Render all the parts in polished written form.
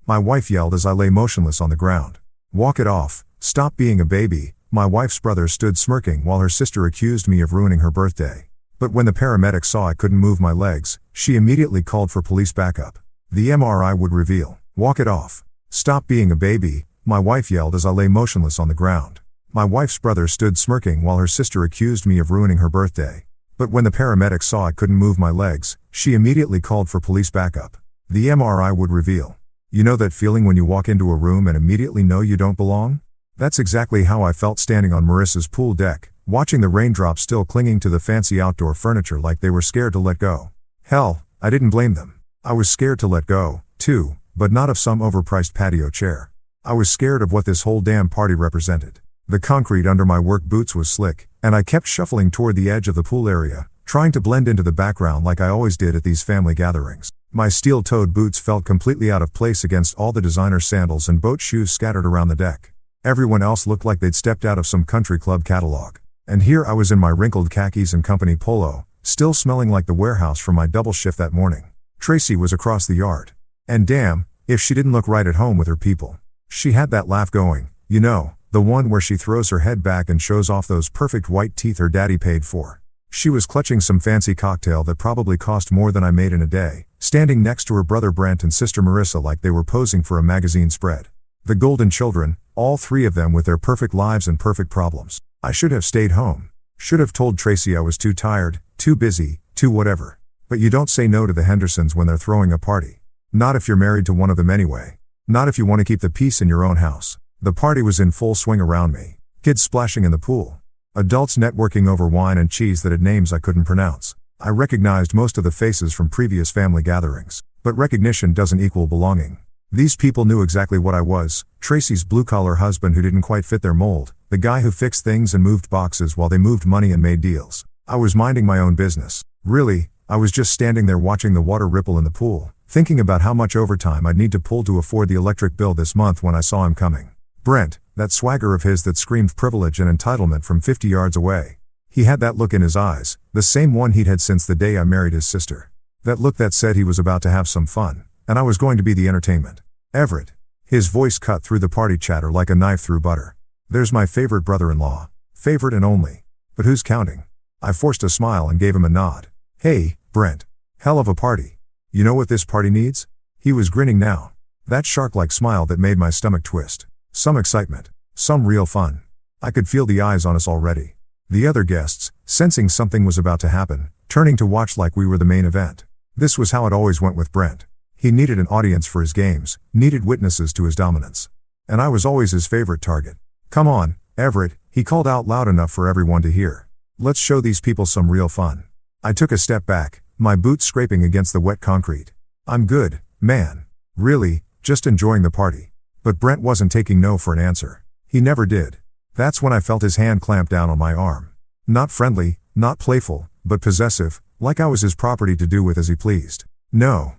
my wife yelled as I lay motionless on the ground. Walk it off, stop being a baby, my wife's brother stood smirking while her sister accused me of ruining her birthday. But when the paramedic saw I couldn't move my legs, she immediately called for police backup. The MRI would reveal. Walk it off. Stop being a baby, my wife yelled as I lay motionless on the ground. My wife's brother stood smirking while her sister accused me of ruining her birthday. But when the paramedic saw I couldn't move my legs, she immediately called for police backup. The MRI would reveal. You know that feeling when you walk into a room and immediately know you don't belong? That's exactly how I felt standing on Marissa's pool deck, watching the raindrops still clinging to the fancy outdoor furniture like they were scared to let go. Hell, I didn't blame them. I was scared to let go, too, but not of some overpriced patio chair. I was scared of what this whole damn party represented. The concrete under my work boots was slick, and I kept shuffling toward the edge of the pool area, trying to blend into the background like I always did at these family gatherings. My steel-toed boots felt completely out of place against all the designer sandals and boat shoes scattered around the deck. Everyone else looked like they'd stepped out of some country club catalog. And here I was in my wrinkled khakis and company polo, still smelling like the warehouse from my double shift that morning. Tracy was across the yard. And damn, if she didn't look right at home with her people. She had that laugh going, you know, the one where she throws her head back and shows off those perfect white teeth her daddy paid for. She was clutching some fancy cocktail that probably cost more than I made in a day, standing next to her brother Brent and sister Marissa like they were posing for a magazine spread. The golden children, all three of them with their perfect lives and perfect problems. I should have stayed home. Should have told Tracy I was too tired, too busy, too whatever. But you don't say no to the Hendersons when they're throwing a party. Not if you're married to one of them anyway. Not if you want to keep the peace in your own house. The party was in full swing around me. Kids splashing in the pool. Adults networking over wine and cheese that had names I couldn't pronounce. I recognized most of the faces from previous family gatherings. But recognition doesn't equal belonging. These people knew exactly what I was, Tracy's blue-collar husband who didn't quite fit their mold, the guy who fixed things and moved boxes while they moved money and made deals. I was minding my own business. Really, I was just standing there watching the water ripple in the pool, thinking about how much overtime I'd need to pull to afford the electric bill this month when I saw him coming. Brent, that swagger of his that screamed privilege and entitlement from 50 yards away. He had that look in his eyes, the same one he'd had since the day I married his sister. That look that said he was about to have some fun, and I was going to be the entertainment. Everett. His voice cut through the party chatter like a knife through butter. There's my favorite brother-in-law. Favorite and only. But who's counting? I forced a smile and gave him a nod. Hey, Brent. Hell of a party. You know what this party needs? He was grinning now. That shark-like smile that made my stomach twist. Some excitement. Some real fun. I could feel the eyes on us already. The other guests, sensing something was about to happen, turning to watch like we were the main event. This was how it always went with Brent. He needed an audience for his games, needed witnesses to his dominance. And I was always his favorite target. Come on, Everett, he called out loud enough for everyone to hear. Let's show these people some real fun. I took a step back, my boots scraping against the wet concrete. I'm good, man. Really, just enjoying the party. But Brent wasn't taking no for an answer. He never did. That's when I felt his hand clamp down on my arm. Not friendly, not playful, but possessive, like I was his property to do with as he pleased. No,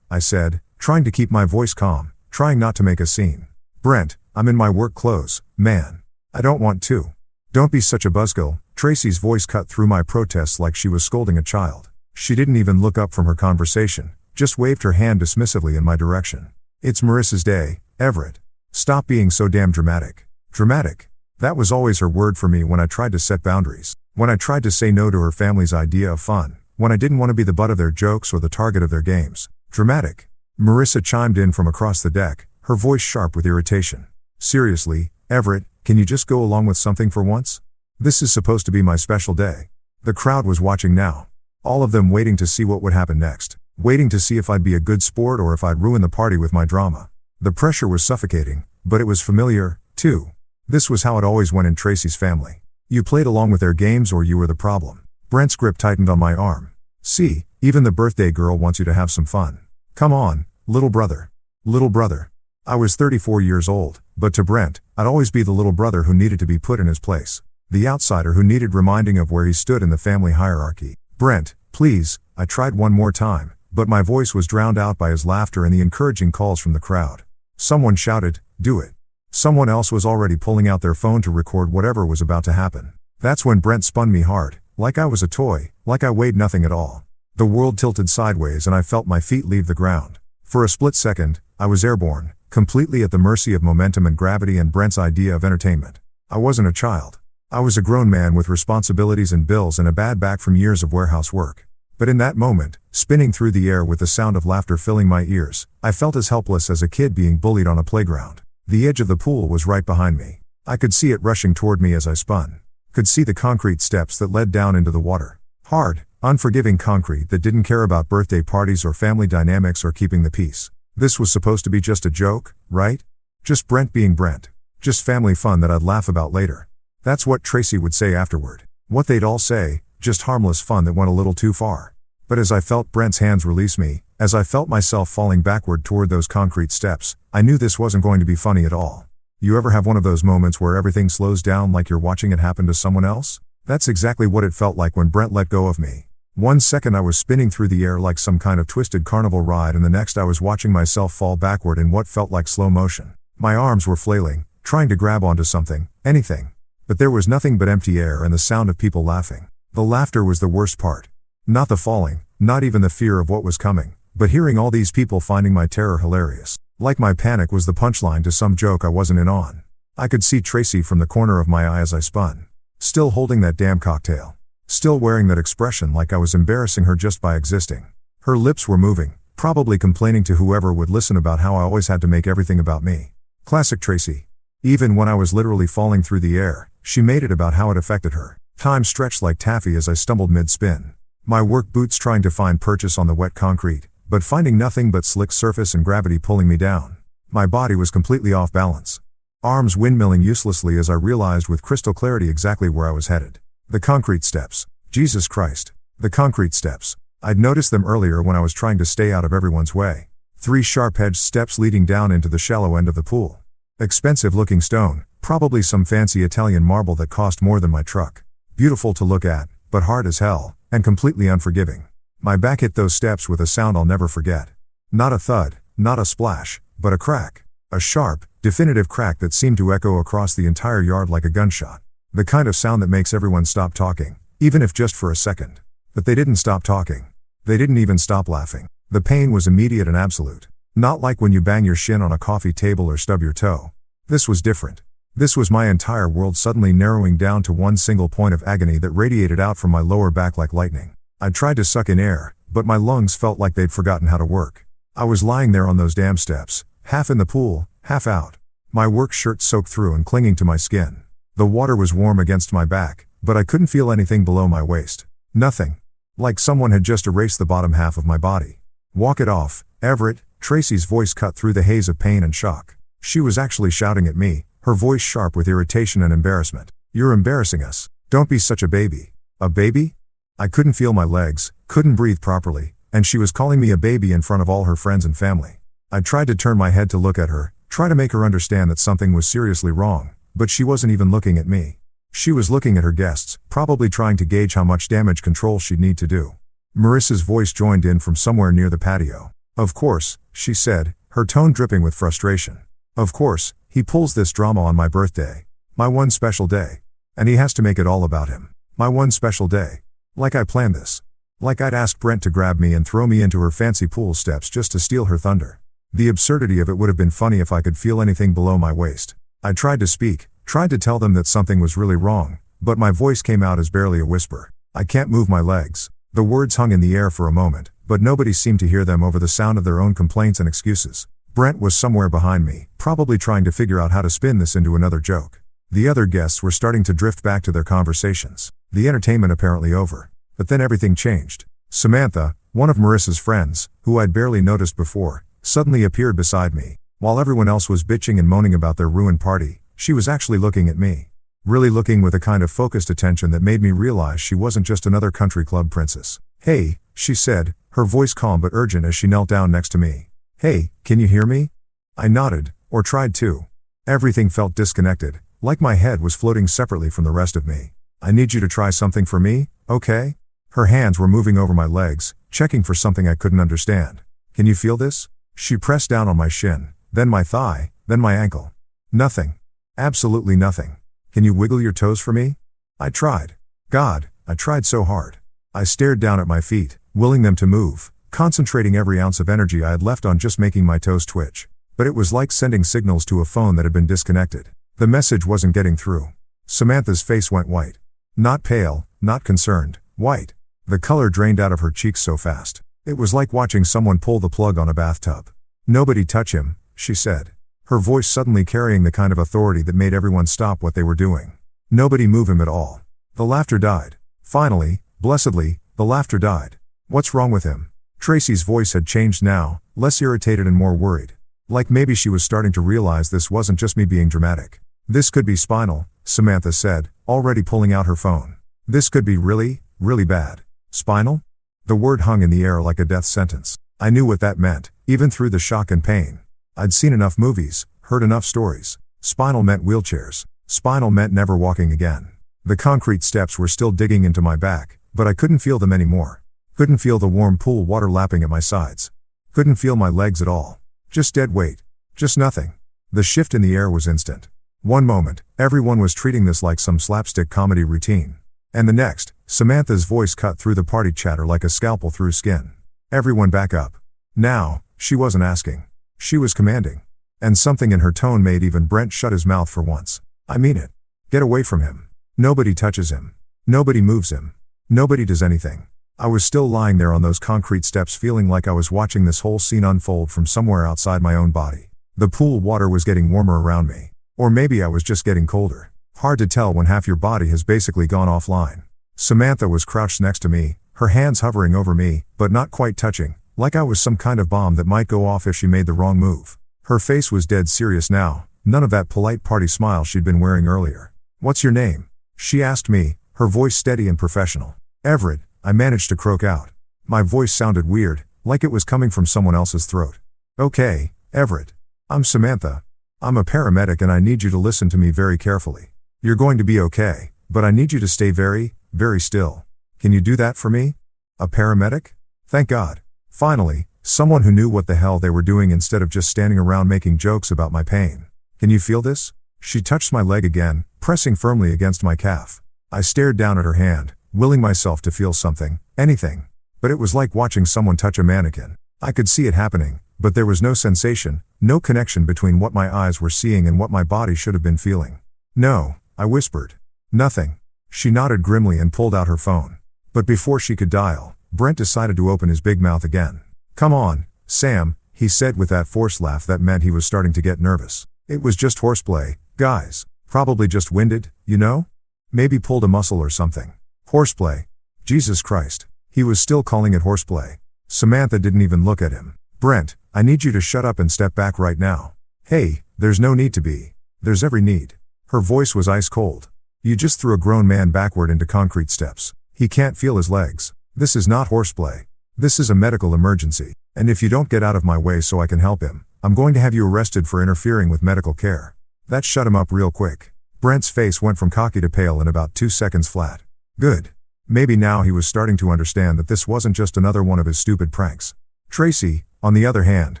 I said, trying to keep my voice calm, trying not to make a scene. Brent, I'm in my work clothes, man. I don't want to. Don't be such a buzzkill. Tracy's voice cut through my protests like she was scolding a child. She didn't even look up from her conversation, just waved her hand dismissively in my direction. It's Marissa's day, Everett. Stop being so damn dramatic. Dramatic. That was always her word for me when I tried to set boundaries, when I tried to say no to her family's idea of fun, when I didn't want to be the butt of their jokes or the target of their games. Dramatic. Marissa chimed in from across the deck, her voice sharp with irritation. Seriously, Everett, can you just go along with something for once? This is supposed to be my special day. The crowd was watching now. All of them waiting to see what would happen next. Waiting to see if I'd be a good sport or if I'd ruin the party with my drama. The pressure was suffocating, but it was familiar, too. This was how it always went in Tracy's family. You played along with their games or you were the problem. Brent's grip tightened on my arm. See, even the birthday girl wants you to have some fun. Come on, little brother. Little brother. I was 34 years old, but to Brent, I'd always be the little brother who needed to be put in his place. The outsider who needed reminding of where he stood in the family hierarchy. Brent, please, I tried one more time, but my voice was drowned out by his laughter and the encouraging calls from the crowd. Someone shouted, do it. Someone else was already pulling out their phone to record whatever was about to happen. That's when Brent spun me hard, like I was a toy, like I weighed nothing at all. The world tilted sideways and I felt my feet leave the ground. For a split second, I was airborne, completely at the mercy of momentum and gravity and Brent's idea of entertainment. I wasn't a child. I was a grown man with responsibilities and bills and a bad back from years of warehouse work. But in that moment, spinning through the air with the sound of laughter filling my ears, I felt as helpless as a kid being bullied on a playground. The edge of the pool was right behind me. I could see it rushing toward me as I spun. Could see the concrete steps that led down into the water. Hard, unforgiving concrete that didn't care about birthday parties or family dynamics or keeping the peace. This was supposed to be just a joke, right? Just Brent being Brent. Just family fun that I'd laugh about later. That's what Tracy would say afterward. What they'd all say, just harmless fun that went a little too far. But as I felt Brent's hands release me, as I felt myself falling backward toward those concrete steps, I knew this wasn't going to be funny at all. You ever have one of those moments where everything slows down like you're watching it happen to someone else? That's exactly what it felt like when Brent let go of me. 1 second I was spinning through the air like some kind of twisted carnival ride, and the next I was watching myself fall backward in what felt like slow motion. My arms were flailing, trying to grab onto something, anything. But there was nothing but empty air and the sound of people laughing. The laughter was the worst part. Not the falling, not even the fear of what was coming, but hearing all these people finding my terror hilarious. Like my panic was the punchline to some joke I wasn't in on. I could see Tracy from the corner of my eye as I spun. Still holding that damn cocktail. Still wearing that expression like I was embarrassing her just by existing. Her lips were moving, probably complaining to whoever would listen about how I always had to make everything about me. Classic Tracy. Even when I was literally falling through the air, she made it about how it affected her. Time stretched like taffy as I stumbled mid-spin. My work boots trying to find purchase on the wet concrete, but finding nothing but slick surface and gravity pulling me down. My body was completely off balance. Arms windmilling uselessly as I realized with crystal clarity exactly where I was headed. The concrete steps. Jesus Christ. The concrete steps. I'd noticed them earlier when I was trying to stay out of everyone's way. 3 sharp-edged steps leading down into the shallow end of the pool. Expensive-looking stone, probably some fancy Italian marble that cost more than my truck. Beautiful to look at, but hard as hell, and completely unforgiving. My back hit those steps with a sound I'll never forget. Not a thud, not a splash, but a crack. A sharp, definitive crack that seemed to echo across the entire yard like a gunshot. The kind of sound that makes everyone stop talking, even if just for a second. But they didn't stop talking. They didn't even stop laughing. The pain was immediate and absolute. Not like when you bang your shin on a coffee table or stub your toe. This was different. This was my entire world suddenly narrowing down to one single point of agony that radiated out from my lower back like lightning. I tried to suck in air, but my lungs felt like they'd forgotten how to work. I was lying there on those damn steps, half in the pool, half out. My work shirt soaked through and clinging to my skin. The water was warm against my back, but I couldn't feel anything below my waist. Nothing. Like someone had just erased the bottom half of my body. Walk it off, Everett, Tracy's voice cut through the haze of pain and shock. She was actually shouting at me, her voice sharp with irritation and embarrassment. You're embarrassing us. Don't be such a baby. A baby? I couldn't feel my legs, couldn't breathe properly, and she was calling me a baby in front of all her friends and family. I tried to turn my head to look at her, try to make her understand that something was seriously wrong, but she wasn't even looking at me. She was looking at her guests, probably trying to gauge how much damage control she'd need to do. Marissa's voice joined in from somewhere near the patio. Of course, she said, her tone dripping with frustration. Of course, he pulls this drama on my birthday. My one special day. And he has to make it all about him. My one special day. Like I planned this. Like I'd asked Brent to grab me and throw me into her fancy pool steps just to steal her thunder. The absurdity of it would have been funny if I could feel anything below my waist. I tried to speak, tried to tell them that something was really wrong, but my voice came out as barely a whisper. I can't move my legs. The words hung in the air for a moment, but nobody seemed to hear them over the sound of their own complaints and excuses. Brent was somewhere behind me, probably trying to figure out how to spin this into another joke. The other guests were starting to drift back to their conversations. The entertainment apparently over. But then everything changed. Samantha, one of Marissa's friends, who I'd barely noticed before, suddenly appeared beside me. While everyone else was bitching and moaning about their ruined party, she was actually looking at me. Really looking with a kind of focused attention that made me realize she wasn't just another country club princess. Hey, she said, her voice calm but urgent as she knelt down next to me. Hey, can you hear me? I nodded, or tried to. Everything felt disconnected, like my head was floating separately from the rest of me. I need you to try something for me, okay? Her hands were moving over my legs, checking for something I couldn't understand. Can you feel this? She pressed down on my shin, then my thigh, then my ankle. Nothing. Absolutely nothing. Can you wiggle your toes for me? I tried. God, I tried so hard. I stared down at my feet, willing them to move, concentrating every ounce of energy I had left on just making my toes twitch. But it was like sending signals to a phone that had been disconnected. The message wasn't getting through. Samantha's face went white. Not pale, not concerned, white. The color drained out of her cheeks so fast. It was like watching someone pull the plug on a bathtub. "Nobody touch him," she said. Her voice suddenly carrying the kind of authority that made everyone stop what they were doing. "Nobody move him at all." The laughter died. Finally, blessedly, the laughter died. "What's wrong with him?" Tracy's voice had changed now, less irritated and more worried. Like maybe she was starting to realize this wasn't just me being dramatic. "This could be spinal," Samantha said, already pulling out her phone. "This could be really, really bad." Spinal? The word hung in the air like a death sentence. I knew what that meant, even through the shock and pain. I'd seen enough movies, heard enough stories. Spinal meant wheelchairs. Spinal meant never walking again. The concrete steps were still digging into my back, but I couldn't feel them anymore. Couldn't feel the warm pool water lapping at my sides. Couldn't feel my legs at all. Just dead weight. Just nothing. The shift in the air was instant. One moment, everyone was treating this like some slapstick comedy routine. And the next, Samantha's voice cut through the party chatter like a scalpel through skin. "Everyone back up." Now, she wasn't asking. She was commanding. And something in her tone made even Brent shut his mouth for once. "I mean it. Get away from him. Nobody touches him. Nobody moves him. Nobody does anything." I was still lying there on those concrete steps feeling like I was watching this whole scene unfold from somewhere outside my own body. The pool water was getting warmer around me. Or maybe I was just getting colder. Hard to tell when half your body has basically gone offline. Samantha was crouched next to me, her hands hovering over me, but not quite touching, like I was some kind of bomb that might go off if she made the wrong move. Her face was dead serious now, none of that polite party smile she'd been wearing earlier. "What's your name?" she asked me, her voice steady and professional. "Everett," I managed to croak out. My voice sounded weird, like it was coming from someone else's throat. "Okay, Everett. I'm Samantha. I'm a paramedic and I need you to listen to me very carefully. You're going to be okay, but I need you to stay very, very still. Can you do that for me?" A paramedic? Thank God. Finally, someone who knew what the hell they were doing instead of just standing around making jokes about my pain. "Can you feel this?" She touched my leg again, pressing firmly against my calf. I stared down at her hand, willing myself to feel something, anything. But it was like watching someone touch a mannequin. I could see it happening, but there was no sensation, no connection between what my eyes were seeing and what my body should have been feeling. "No," I whispered. "Nothing." She nodded grimly and pulled out her phone. But before she could dial, Brent decided to open his big mouth again. "Come on, Sam," he said with that forced laugh that meant he was starting to get nervous. "It was just horseplay, guys. Probably just winded, you know? Maybe pulled a muscle or something." Horseplay. Jesus Christ. He was still calling it horseplay. Samantha didn't even look at him. "Brent, I need you to shut up and step back right now." "Hey, there's no need to be. There's every need." Her voice was ice cold. "You just threw a grown man backward into concrete steps. He can't feel his legs. This is not horseplay. This is a medical emergency. And if you don't get out of my way so I can help him, I'm going to have you arrested for interfering with medical care." That shut him up real quick. Brent's face went from cocky to pale in about 2 seconds flat. Good. Maybe now he was starting to understand that this wasn't just another one of his stupid pranks. Tracy, on the other hand,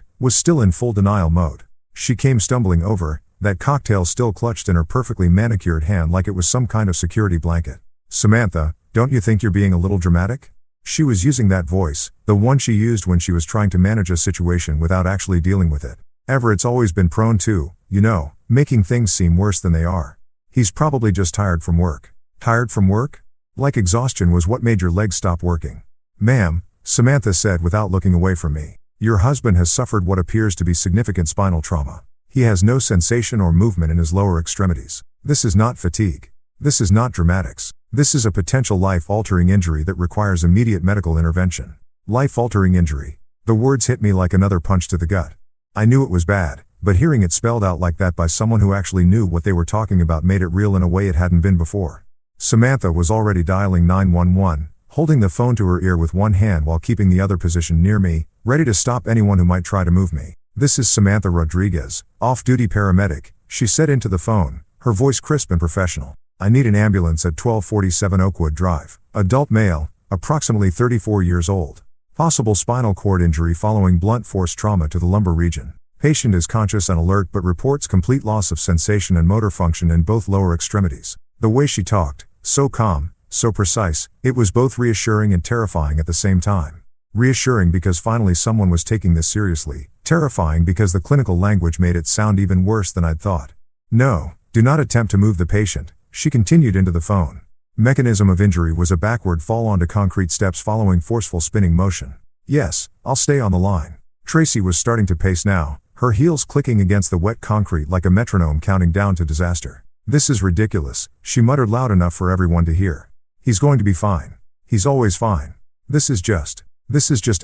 was still in full denial mode. She came stumbling over, that cocktail still clutched in her perfectly manicured hand like it was some kind of security blanket. "Samantha, don't you think you're being a little dramatic?" She was using that voice, the one she used when she was trying to manage a situation without actually dealing with it. Everett's always been prone to, making things seem worse than they are. He's probably just tired from work. Tired from work? Like exhaustion was what made your legs stop working. "Ma'am," Samantha said without looking away from me, "your husband has suffered what appears to be significant spinal trauma. He has no sensation or movement in his lower extremities. This is not fatigue. This is not dramatics. This is a potential life-altering injury that requires immediate medical intervention." Life-altering injury. The words hit me like another punch to the gut. I knew it was bad, but hearing it spelled out like that by someone who actually knew what they were talking about made it real in a way it hadn't been before. Samantha was already dialing 911, holding the phone to her ear with one hand while keeping the other positioned near me, ready to stop anyone who might try to move me. "This is Samantha Rodriguez, off-duty paramedic," she said into the phone, her voice crisp and professional. "I need an ambulance at 1247 Oakwood Drive. Adult male, approximately 34 years old. Possible spinal cord injury following blunt force trauma to the lumbar region. Patient is conscious and alert but reports complete loss of sensation and motor function in both lower extremities." The way she talked, so calm, so precise, it was both reassuring and terrifying at the same time. Reassuring because finally someone was taking this seriously. Terrifying because the clinical language made it sound even worse than I'd thought. No, do not attempt to move the patient, she continued into the phone. Mechanism of injury was a backward fall onto concrete steps following forceful spinning motion. Yes, I'll stay on the line. Tracy was starting to pace now, her heels clicking against the wet concrete like a metronome counting down to disaster. This is ridiculous, she muttered loud enough for everyone to hear. He's going to be fine. He's always fine. This is just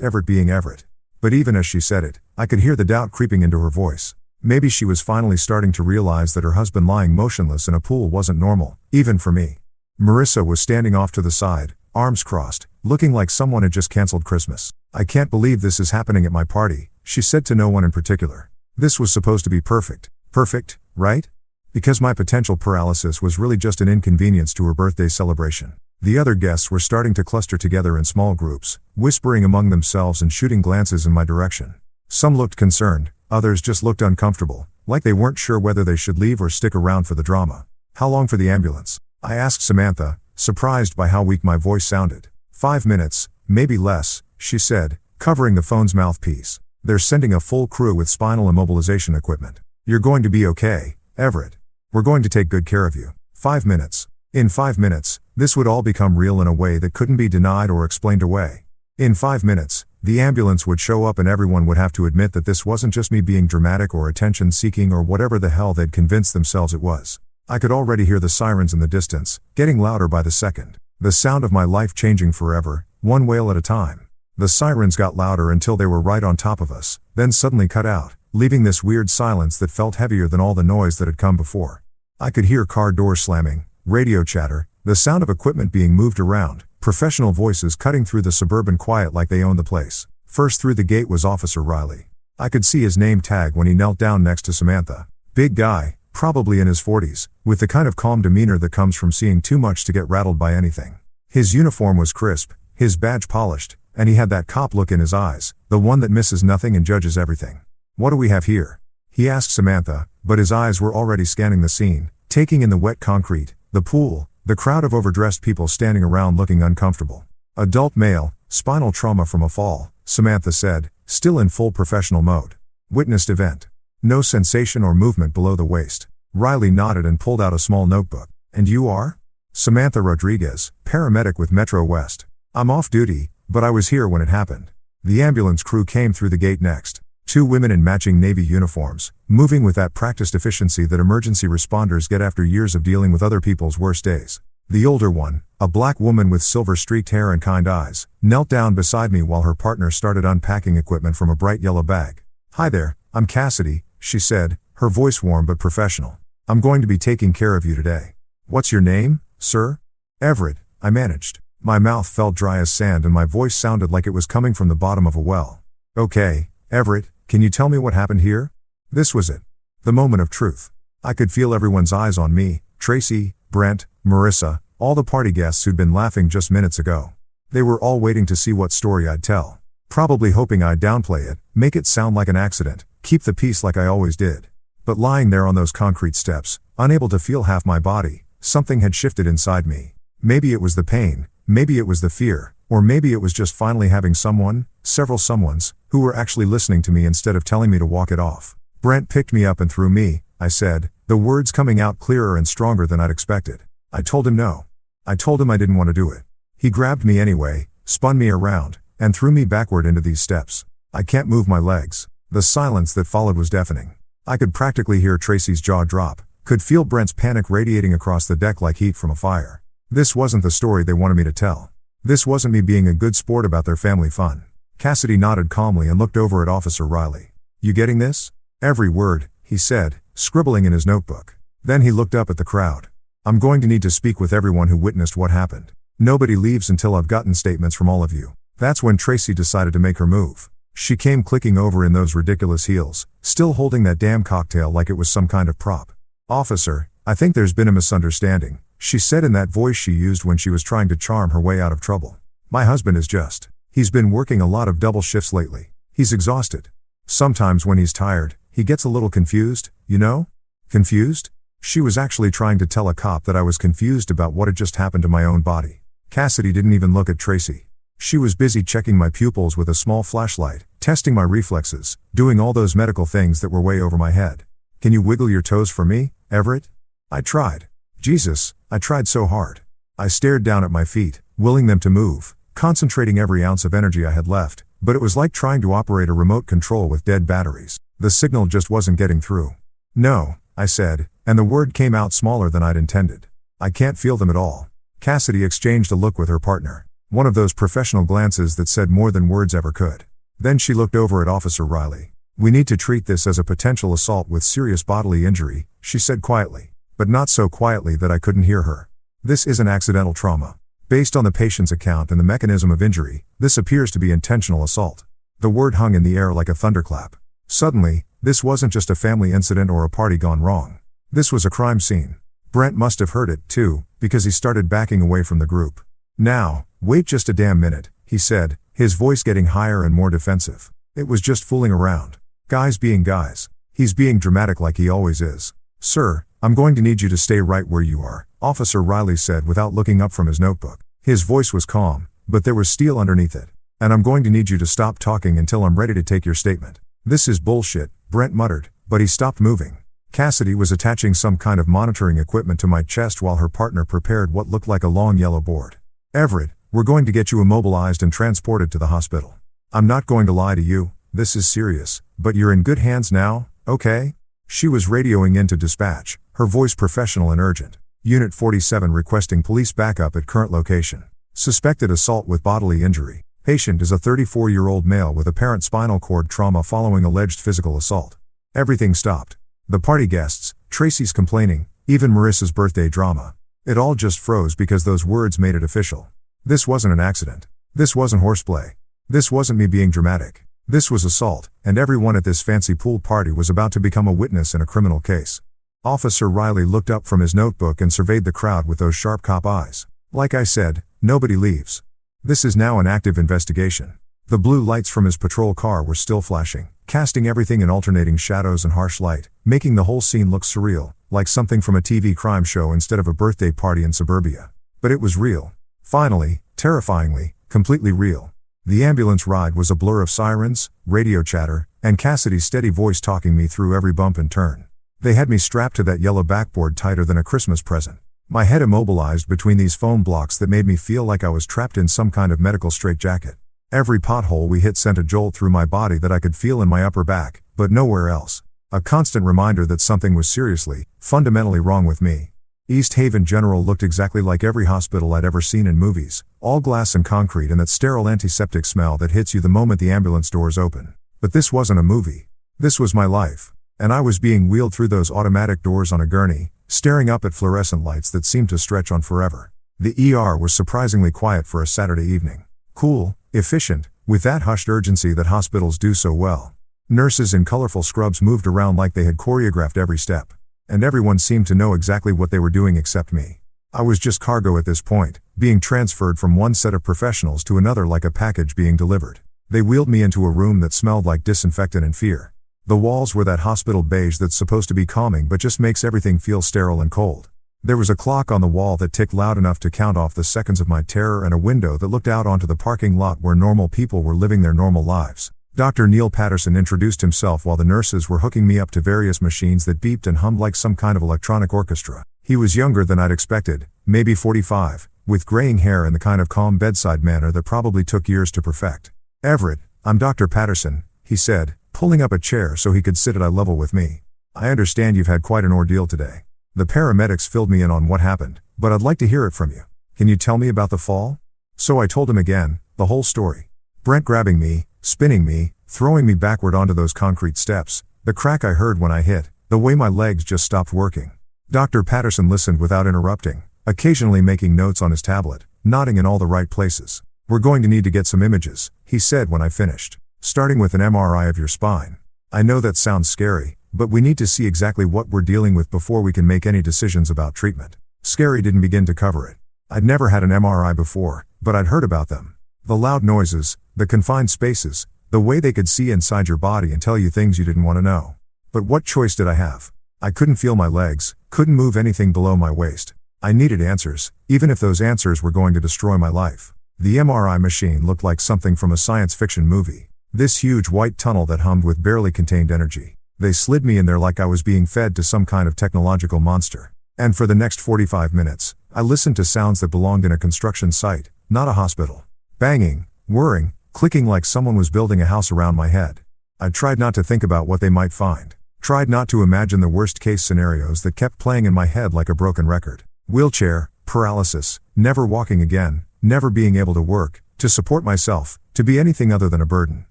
Everett being Everett. But even as she said it, I could hear the doubt creeping into her voice. Maybe she was finally starting to realize that her husband lying motionless in a pool wasn't normal, even for me. Marissa was standing off to the side, arms crossed, looking like someone had just canceled Christmas. I can't believe this is happening at my party, she said to no one in particular. This was supposed to be perfect. Perfect, right? Because my potential paralysis was really just an inconvenience to her birthday celebration. The other guests were starting to cluster together in small groups, whispering among themselves and shooting glances in my direction. Some looked concerned, others just looked uncomfortable, like they weren't sure whether they should leave or stick around for the drama. How long for the ambulance? I asked Samantha, surprised by how weak my voice sounded. 5 minutes, maybe less, she said, covering the phone's mouthpiece. They're sending a full crew with spinal immobilization equipment. You're going to be okay, Everett. We're going to take good care of you. 5 minutes. In 5 minutes, this would all become real in a way that couldn't be denied or explained away. In 5 minutes, the ambulance would show up and everyone would have to admit that this wasn't just me being dramatic or attention-seeking or whatever the hell they'd convinced themselves it was. I could already hear the sirens in the distance, getting louder by the second. The sound of my life changing forever, one wail at a time. The sirens got louder until they were right on top of us, then suddenly cut out, leaving this weird silence that felt heavier than all the noise that had come before. I could hear car doors slamming, radio chatter, the sound of equipment being moved around, professional voices cutting through the suburban quiet like they owned the place. First through the gate was Officer Riley. I could see his name tag when he knelt down next to Samantha. Big guy, probably in his 40s, with the kind of calm demeanor that comes from seeing too much to get rattled by anything. His uniform was crisp, his badge polished, and he had that cop look in his eyes, the one that misses nothing and judges everything. What do we have here? He asked Samantha, but his eyes were already scanning the scene, taking in the wet concrete, the pool, the crowd of overdressed people standing around looking uncomfortable. Adult male, spinal trauma from a fall, Samantha said, still in full professional mode. Witnessed event. No sensation or movement below the waist. Riley nodded and pulled out a small notebook. And you are? Samantha Rodriguez, paramedic with Metro West. I'm off duty, but I was here when it happened. The ambulance crew came through the gate next. 2 women in matching Navy uniforms, moving with that practiced efficiency that emergency responders get after years of dealing with other people's worst days. The older one, a black woman with silver-streaked hair and kind eyes, knelt down beside me while her partner started unpacking equipment from a bright yellow bag. Hi there, I'm Cassidy, she said, her voice warm but professional. I'm going to be taking care of you today. What's your name, sir? Everett, I managed. My mouth felt dry as sand and my voice sounded like it was coming from the bottom of a well. Okay, Everett, can you tell me what happened here? This was it. The moment of truth. I could feel everyone's eyes on me, Tracy, Brent, Marissa, all the party guests who'd been laughing just minutes ago. They were all waiting to see what story I'd tell. Probably hoping I'd downplay it, make it sound like an accident, keep the peace like I always did. But lying there on those concrete steps, unable to feel half my body, something had shifted inside me. Maybe it was the pain, maybe it was the fear, or maybe it was just finally having someone, several someones, who were actually listening to me instead of telling me to walk it off. Brent picked me up and threw me, I said, the words coming out clearer and stronger than I'd expected. I told him no. I told him I didn't want to do it. He grabbed me anyway, spun me around, and threw me backward into these steps. I can't move my legs. The silence that followed was deafening. I could practically hear Tracy's jaw drop, could feel Brent's panic radiating across the deck like heat from a fire. This wasn't the story they wanted me to tell. This wasn't me being a good sport about their family fun. Cassidy nodded calmly and looked over at Officer Riley. You getting this? Every word, he said, scribbling in his notebook. Then he looked up at the crowd. I'm going to need to speak with everyone who witnessed what happened. Nobody leaves until I've gotten statements from all of you. That's when Tracy decided to make her move. She came clicking over in those ridiculous heels, still holding that damn cocktail like it was some kind of prop. Officer, I think there's been a misunderstanding, she said in that voice she used when she was trying to charm her way out of trouble. My husband is just. He's been working a lot of double shifts lately. He's exhausted. Sometimes when he's tired, he gets a little confused, you know? Confused? She was actually trying to tell a cop that I was confused about what had just happened to my own body. Cassidy didn't even look at Tracy. She was busy checking my pupils with a small flashlight, testing my reflexes, doing all those medical things that were way over my head. Can you wiggle your toes for me, Everett? I tried. Jesus, I tried so hard. I stared down at my feet, willing them to move, concentrating every ounce of energy I had left, but it was like trying to operate a remote control with dead batteries. The signal just wasn't getting through. No, I said, and the word came out smaller than I'd intended. I can't feel them at all. Cassidy exchanged a look with her partner. One of those professional glances that said more than words ever could. Then she looked over at Officer Riley. We need to treat this as a potential assault with serious bodily injury, she said quietly, but not so quietly that I couldn't hear her. This isn't accidental trauma. Based on the patient's account and the mechanism of injury, this appears to be intentional assault. The word hung in the air like a thunderclap. Suddenly, this wasn't just a family incident or a party gone wrong. This was a crime scene. Brent must have heard it, too, because he started backing away from the group. Now, wait just a damn minute, he said, his voice getting higher and more defensive. It was just fooling around. Guys being guys. He's being dramatic like he always is. Sir, I'm going to need you to stay right where you are, Officer Riley said without looking up from his notebook. His voice was calm, but there was steel underneath it. And I'm going to need you to stop talking until I'm ready to take your statement. This is bullshit, Brent muttered, but he stopped moving. Cassidy was attaching some kind of monitoring equipment to my chest while her partner prepared what looked like a long yellow board. Everett, we're going to get you immobilized and transported to the hospital. I'm not going to lie to you, this is serious, but you're in good hands now, okay? She was radioing into dispatch, her voice professional and urgent. Unit 47 requesting police backup at current location. Suspected assault with bodily injury. Patient is a 34-year-old male with apparent spinal cord trauma following alleged physical assault. Everything stopped. The party guests, Tracy's complaining, even Marissa's birthday drama. It all just froze because those words made it official. This wasn't an accident. This wasn't horseplay. This wasn't me being dramatic. This was assault, and everyone at this fancy pool party was about to become a witness in a criminal case. Officer Riley looked up from his notebook and surveyed the crowd with those sharp cop eyes. Like I said, nobody leaves. This is now an active investigation. The blue lights from his patrol car were still flashing, casting everything in alternating shadows and harsh light, making the whole scene look surreal, like something from a TV crime show instead of a birthday party in suburbia. But it was real. Finally, terrifyingly, completely real. The ambulance ride was a blur of sirens, radio chatter, and Cassidy's steady voice talking me through every bump and turn. They had me strapped to that yellow backboard tighter than a Christmas present. My head immobilized between these foam blocks that made me feel like I was trapped in some kind of medical straitjacket. Every pothole we hit sent a jolt through my body that I could feel in my upper back, but nowhere else. A constant reminder that something was seriously, fundamentally wrong with me. East Haven General looked exactly like every hospital I'd ever seen in movies, all glass and concrete and that sterile antiseptic smell that hits you the moment the ambulance doors open. But this wasn't a movie. This was my life. And I was being wheeled through those automatic doors on a gurney, staring up at fluorescent lights that seemed to stretch on forever. The ER was surprisingly quiet for a Saturday evening. Cool, efficient, with that hushed urgency that hospitals do so well. Nurses in colorful scrubs moved around like they had choreographed every step. And everyone seemed to know exactly what they were doing except me. I was just cargo at this point, being transferred from one set of professionals to another like a package being delivered. They wheeled me into a room that smelled like disinfectant and fear. The walls were that hospital beige that's supposed to be calming but just makes everything feel sterile and cold. There was a clock on the wall that ticked loud enough to count off the seconds of my terror and a window that looked out onto the parking lot where normal people were living their normal lives. Dr. Neil Patterson introduced himself while the nurses were hooking me up to various machines that beeped and hummed like some kind of electronic orchestra. He was younger than I'd expected, maybe 45, with graying hair and the kind of calm bedside manner that probably took years to perfect. Everett, I'm Dr. Patterson, he said, pulling up a chair so he could sit at eye level with me. I understand you've had quite an ordeal today. The paramedics filled me in on what happened, but I'd like to hear it from you. Can you tell me about the fall? So I told him again, the whole story. Brent grabbing me, spinning me, throwing me backward onto those concrete steps, the crack I heard when I hit, the way my legs just stopped working. Dr. Patterson listened without interrupting, occasionally making notes on his tablet, nodding in all the right places. We're going to need to get some images, he said when I finished. Starting with an MRI of your spine. I know that sounds scary, but we need to see exactly what we're dealing with before we can make any decisions about treatment. Scary didn't begin to cover it. I'd never had an MRI before, but I'd heard about them. The loud noises, the confined spaces, the way they could see inside your body and tell you things you didn't want to know. But what choice did I have? I couldn't feel my legs, couldn't move anything below my waist. I needed answers, even if those answers were going to destroy my life. The MRI machine looked like something from a science fiction movie. This huge white tunnel that hummed with barely contained energy. They slid me in there like I was being fed to some kind of technological monster. And for the next 45 minutes, I listened to sounds that belonged in a construction site, not a hospital. Banging, whirring, clicking like someone was building a house around my head. I tried not to think about what they might find. Tried not to imagine the worst-case scenarios that kept playing in my head like a broken record. Wheelchair, paralysis, never walking again, never being able to work, to support myself, to be anything other than a burden.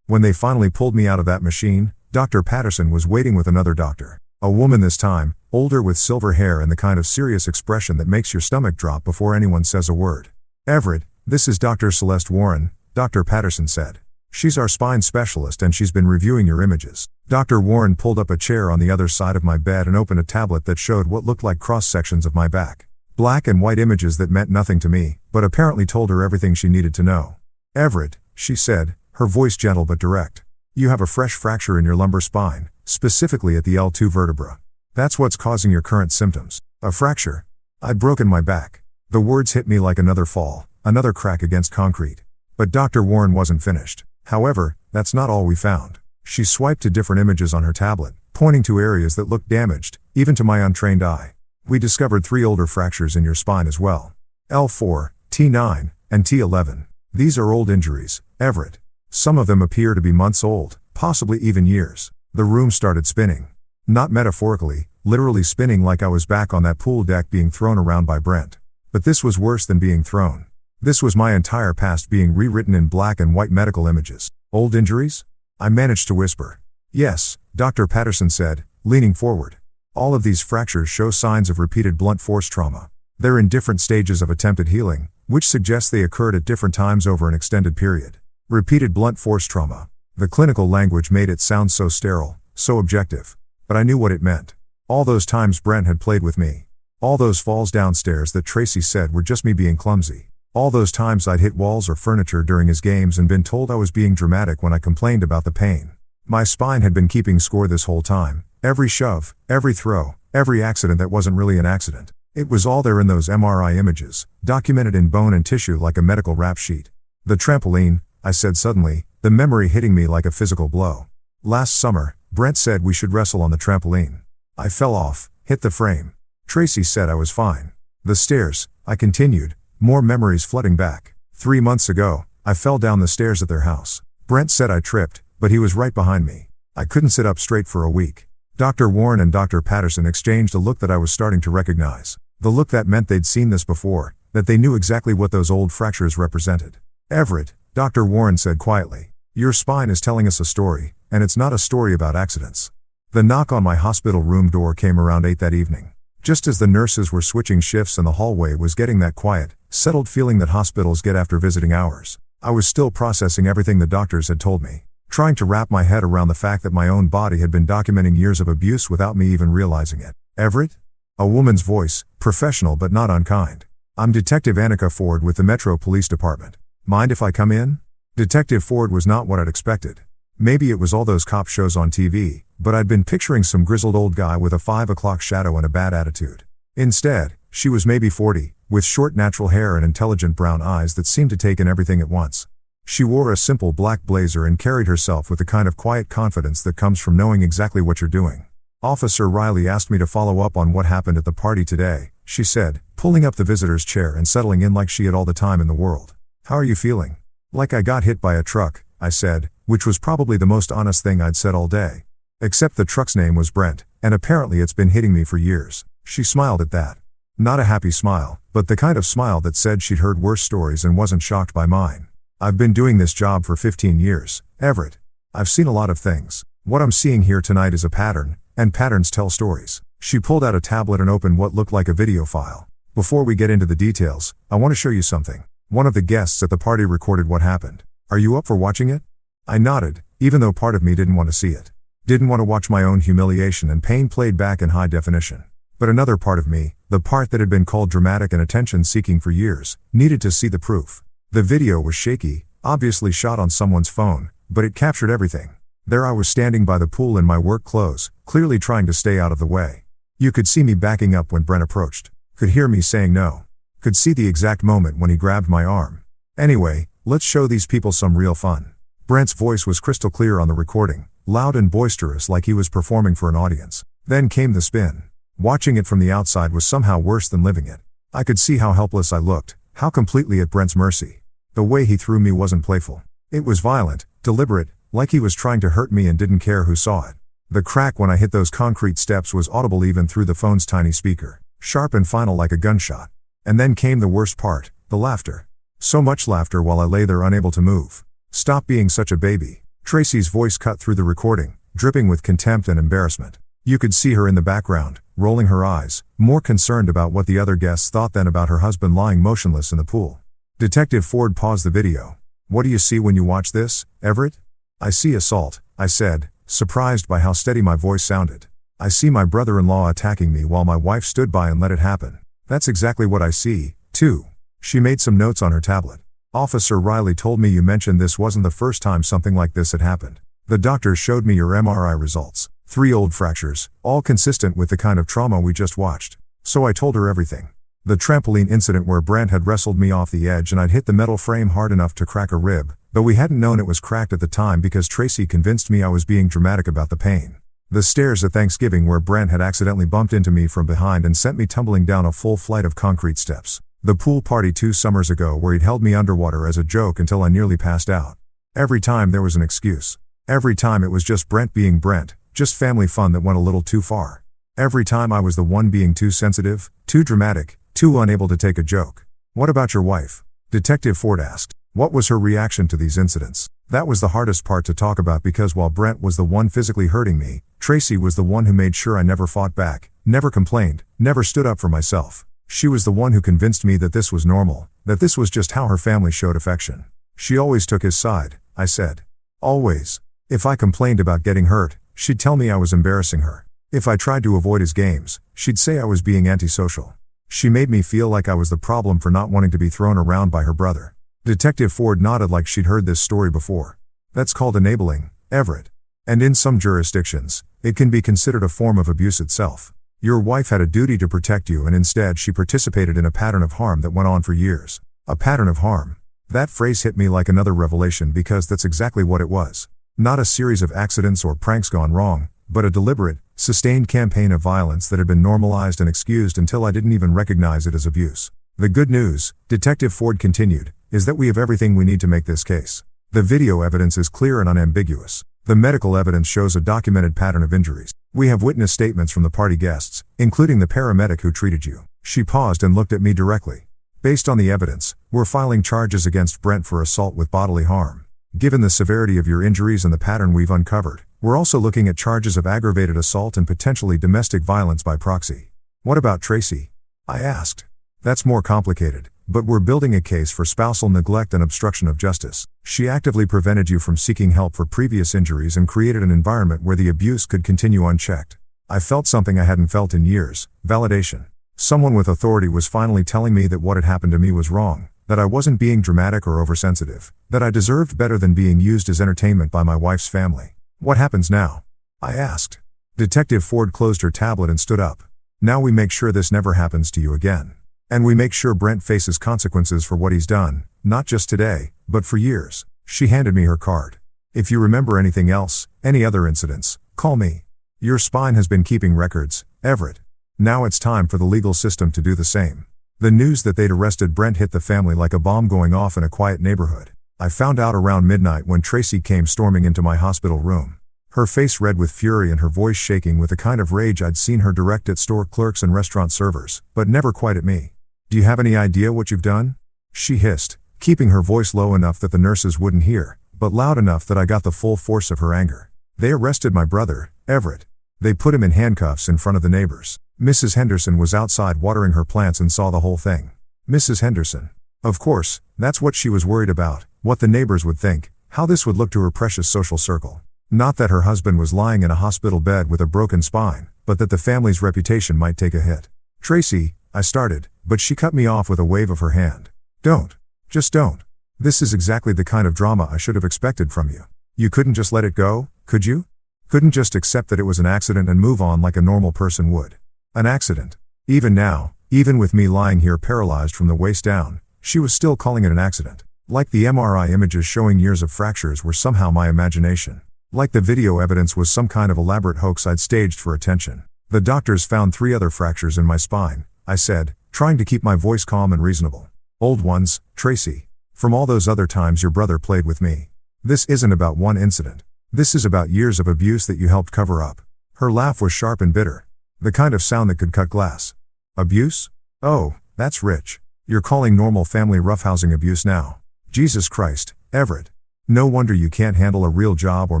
When they finally pulled me out of that machine, Dr. Patterson was waiting with another doctor. A woman this time, older with silver hair and the kind of serious expression that makes your stomach drop before anyone says a word. "Everett, this is Dr. Celeste Warren," Dr. Patterson said. "She's our spine specialist and she's been reviewing your images." Dr. Warren pulled up a chair on the other side of my bed and opened a tablet that showed what looked like cross-sections of my back. Black and white images that meant nothing to me, but apparently told her everything she needed to know. "Everett," she said, her voice gentle but direct. "You have a fresh fracture in your lumbar spine, specifically at the L2 vertebra. That's what's causing your current symptoms." A fracture? I'd broken my back. The words hit me like another fall, another crack against concrete. But Dr. Warren wasn't finished. "However, that's not all we found." She swiped to different images on her tablet, pointing to areas that looked damaged, even to my untrained eye. "We discovered 3 older fractures in your spine as well. L4, T9, and T11. These are old injuries, Everett. Some of them appear to be months old, possibly even years." The room started spinning. Not metaphorically, literally spinning like I was back on that pool deck being thrown around by Brent. But this was worse than being thrown. This was my entire past being rewritten in black and white medical images. "Old injuries?" I managed to whisper. "Yes," Dr. Patterson said, leaning forward. "All of these fractures show signs of repeated blunt force trauma. They're in different stages of attempted healing, which suggests they occurred at different times over an extended period." Repeated blunt force trauma. The clinical language made it sound so sterile, so objective. But I knew what it meant. All those times Brent had played with me. All those falls downstairs that Tracy said were just me being clumsy. All those times I'd hit walls or furniture during his games and been told I was being dramatic when I complained about the pain. My spine had been keeping score this whole time. Every shove, every throw, every accident that wasn't really an accident. It was all there in those MRI images, documented in bone and tissue like a medical rap sheet. "The trampoline," I said suddenly, the memory hitting me like a physical blow. "Last summer, Brent said we should wrestle on the trampoline. I fell off, hit the frame. Tracy said I was fine. The stairs," I continued, more memories flooding back. 3 months ago, I fell down the stairs at their house. Brent said I tripped, but he was right behind me. I couldn't sit up straight for a week." Dr. Warren and Dr. Patterson exchanged a look that I was starting to recognize. The look that meant they'd seen this before, that they knew exactly what those old fractures represented. "Everett," Dr. Warren said quietly, "your spine is telling us a story, and it's not a story about accidents." The knock on my hospital room door came around 8 that evening. Just as the nurses were switching shifts and the hallway was getting that quiet, settled feeling that hospitals get after visiting hours. I was still processing everything the doctors had told me, trying to wrap my head around the fact that my own body had been documenting years of abuse without me even realizing it. "Everett?" A woman's voice, professional but not unkind. "I'm Detective Annika Ford with the Metro Police Department. Mind if I come in?" Detective Ford was not what I'd expected. Maybe it was all those cop shows on TV, but I'd been picturing some grizzled old guy with a 5 o'clock shadow and a bad attitude. Instead, she was maybe 40, with short natural hair and intelligent brown eyes that seemed to take in everything at once. She wore a simple black blazer and carried herself with the kind of quiet confidence that comes from knowing exactly what you're doing. "Officer Riley asked me to follow up on what happened at the party today," she said, pulling up the visitor's chair and settling in like she had all the time in the world. "How are you feeling?" "Like I got hit by a truck," I said, which was probably the most honest thing I'd said all day. Except the truck's name was Brent, and apparently it's been hitting me for years. She smiled at that. Not a happy smile, but the kind of smile that said she'd heard worse stories and wasn't shocked by mine. "I've been doing this job for 15 years, Everett. I've seen a lot of things. What I'm seeing here tonight is a pattern, and patterns tell stories." She pulled out a tablet and opened what looked like a video file. "Before we get into the details, I want to show you something. One of the guests at the party recorded what happened. Are you up for watching it?" I nodded, even though part of me didn't want to see it. Didn't want to watch my own humiliation and pain played back in high definition. But another part of me, the part that had been called dramatic and attention-seeking for years, needed to see the proof. The video was shaky, obviously shot on someone's phone, but it captured everything. There I was standing by the pool in my work clothes, clearly trying to stay out of the way. You could see me backing up when Brent approached. Could hear me saying no. Could see the exact moment when he grabbed my arm. Anyway, let's show these people some real fun. Brent's voice was crystal clear on the recording, loud and boisterous like he was performing for an audience. Then came the spin. Watching it from the outside was somehow worse than living it. I could see how helpless I looked, how completely at Brent's mercy. The way he threw me wasn't playful. It was violent, deliberate, like he was trying to hurt me and didn't care who saw it. The crack when I hit those concrete steps was audible even through the phone's tiny speaker, sharp and final like a gunshot. And then came the worst part, the laughter. So much laughter while I lay there unable to move. "Stop being such a baby." Tracy's voice cut through the recording, dripping with contempt and embarrassment. You could see her in the background, rolling her eyes, more concerned about what the other guests thought than about her husband lying motionless in the pool. Detective Ford paused the video. "What do you see when you watch this, Everett?" "I see assault," I said, surprised by how steady my voice sounded. "I see my brother-in-law attacking me while my wife stood by and let it happen. That's exactly what I see, too." She made some notes on her tablet. "Officer Riley told me you mentioned this wasn't the first time something like this had happened. The doctors showed me your MRI results. 3 old fractures, all consistent with the kind of trauma we just watched. So I told her everything. The trampoline incident where Brent had wrestled me off the edge and I'd hit the metal frame hard enough to crack a rib, though we hadn't known it was cracked at the time because Tracy convinced me I was being dramatic about the pain. The stairs at Thanksgiving where Brent had accidentally bumped into me from behind and sent me tumbling down a full flight of concrete steps. The pool party 2 summers ago where he'd held me underwater as a joke until I nearly passed out. Every time there was an excuse. Every time it was just Brent being Brent, just family fun that went a little too far. Every time I was the one being too sensitive, too dramatic, too unable to take a joke." "What about your wife?" Detective Ford asked. "What was her reaction to these incidents?" That was the hardest part to talk about because while Brent was the one physically hurting me, Tracy was the one who made sure I never fought back, never complained, never stood up for myself. She was the one who convinced me that this was normal, that this was just how her family showed affection. "She always took his side," I said. "Always. If I complained about getting hurt, she'd tell me I was embarrassing her. If I tried to avoid his games, she'd say I was being antisocial. She made me feel like I was the problem for not wanting to be thrown around by her brother." Detective Ford nodded like she'd heard this story before. "That's called enabling, Everett. And in some jurisdictions, it can be considered a form of abuse itself. Your wife had a duty to protect you and instead she participated in a pattern of harm that went on for years." A pattern of harm. That phrase hit me like another revelation because that's exactly what it was. Not a series of accidents or pranks gone wrong, but a deliberate, sustained campaign of violence that had been normalized and excused until I didn't even recognize it as abuse. "The good news," Detective Ford continued, "is that we have everything we need to make this case. The video evidence is clear and unambiguous. The medical evidence shows a documented pattern of injuries. We have witness statements from the party guests, including the paramedic who treated you." She paused and looked at me directly. "Based on the evidence, we're filing charges against Brent for assault with bodily harm. Given the severity of your injuries and the pattern we've uncovered, we're also looking at charges of aggravated assault and potentially domestic violence by proxy." "What about Tracy?" I asked. "That's more complicated, but we're building a case for spousal neglect and obstruction of justice. She actively prevented you from seeking help for previous injuries and created an environment where the abuse could continue unchecked." I felt something I hadn't felt in years: validation. Someone with authority was finally telling me that what had happened to me was wrong, that I wasn't being dramatic or oversensitive, that I deserved better than being used as entertainment by my wife's family. "What happens now?" I asked. Detective Ford closed her tablet and stood up. "Now we make sure this never happens to you again. And we make sure Brent faces consequences for what he's done, not just today, but for years." She handed me her card. "If you remember anything else, any other incidents, call me. Your spine has been keeping records, Everett. Now it's time for the legal system to do the same." The news that they'd arrested Brent hit the family like a bomb going off in a quiet neighborhood. I found out around midnight when Tracy came storming into my hospital room. Her face red with fury and her voice shaking with the kind of rage I'd seen her direct at store clerks and restaurant servers, but never quite at me. "Do you have any idea what you've done?" she hissed, keeping her voice low enough that the nurses wouldn't hear, but loud enough that I got the full force of her anger. "They arrested my brother, Everett. They put him in handcuffs in front of the neighbors." Mrs. Henderson was outside watering her plants and saw the whole thing. Mrs. Henderson. Of course, that's what she was worried about, what the neighbors would think, how this would look to her precious social circle. Not that her husband was lying in a hospital bed with a broken spine, but that the family's reputation might take a hit. "Tracy," I started, but she cut me off with a wave of her hand. "Don't. Just don't. This is exactly the kind of drama I should have expected from you. You couldn't just let it go, could you? Couldn't just accept that it was an accident and move on like a normal person would. An accident." Even now, even with me lying here paralyzed from the waist down, she was still calling it an accident. Like the MRI images showing years of fractures were somehow my imagination. Like the video evidence was some kind of elaborate hoax I'd staged for attention. The doctors found 3 other fractures in my spine, I said, trying to keep my voice calm and reasonable. Old ones, Tracy. From all those other times your brother played with me. This isn't about one incident. This is about years of abuse that you helped cover up. Her laugh was sharp and bitter. The kind of sound that could cut glass. Abuse? Oh, that's rich. You're calling normal family roughhousing abuse now. Jesus Christ, Everett. No wonder you can't handle a real job or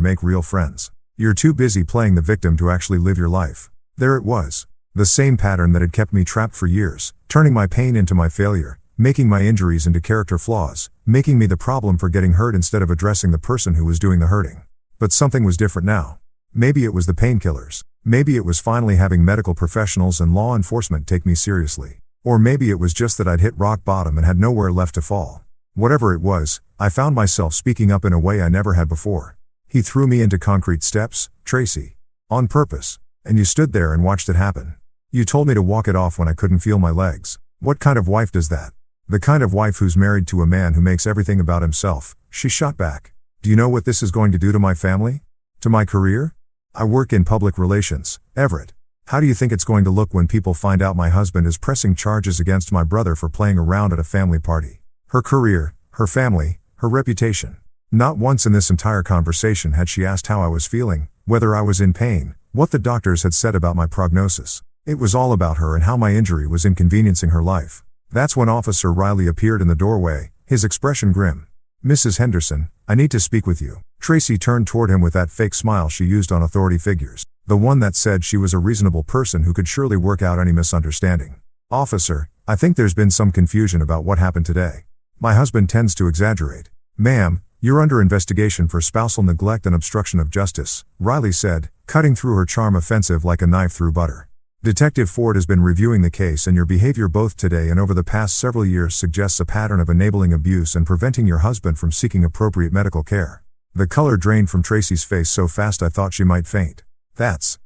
make real friends. You're too busy playing the victim to actually live your life. There it was. The same pattern that had kept me trapped for years, turning my pain into my failure, making my injuries into character flaws, making me the problem for getting hurt instead of addressing the person who was doing the hurting. But something was different now. Maybe it was the painkillers. Maybe it was finally having medical professionals and law enforcement take me seriously. Or maybe it was just that I'd hit rock bottom and had nowhere left to fall. Whatever it was, I found myself speaking up in a way I never had before. He threw me into concrete steps, Tracy. On purpose. And you stood there and watched it happen. You told me to walk it off when I couldn't feel my legs. What kind of wife does that? The kind of wife who's married to a man who makes everything about himself, she shot back. Do you know what this is going to do to my family? To my career? I work in public relations, Everett. How do you think it's going to look when people find out my husband is pressing charges against my brother for playing around at a family party? Her career, her family, her reputation. Not once in this entire conversation had she asked how I was feeling, whether I was in pain, what the doctors had said about my prognosis. It was all about her and how my injury was inconveniencing her life. That's when Officer Riley appeared in the doorway, his expression grim. Mrs. Henderson, I need to speak with you. Tracy turned toward him with that fake smile she used on authority figures. The one that said she was a reasonable person who could surely work out any misunderstanding. Officer, I think there's been some confusion about what happened today. My husband tends to exaggerate. Ma'am, you're under investigation for spousal neglect and obstruction of justice, Riley said, cutting through her charm offensive like a knife through butter. Detective Ford has been reviewing the case and your behavior both today and over the past several years suggests a pattern of enabling abuse and preventing your husband from seeking appropriate medical care. The color drained from Tracy's face so fast I thought she might faint. That's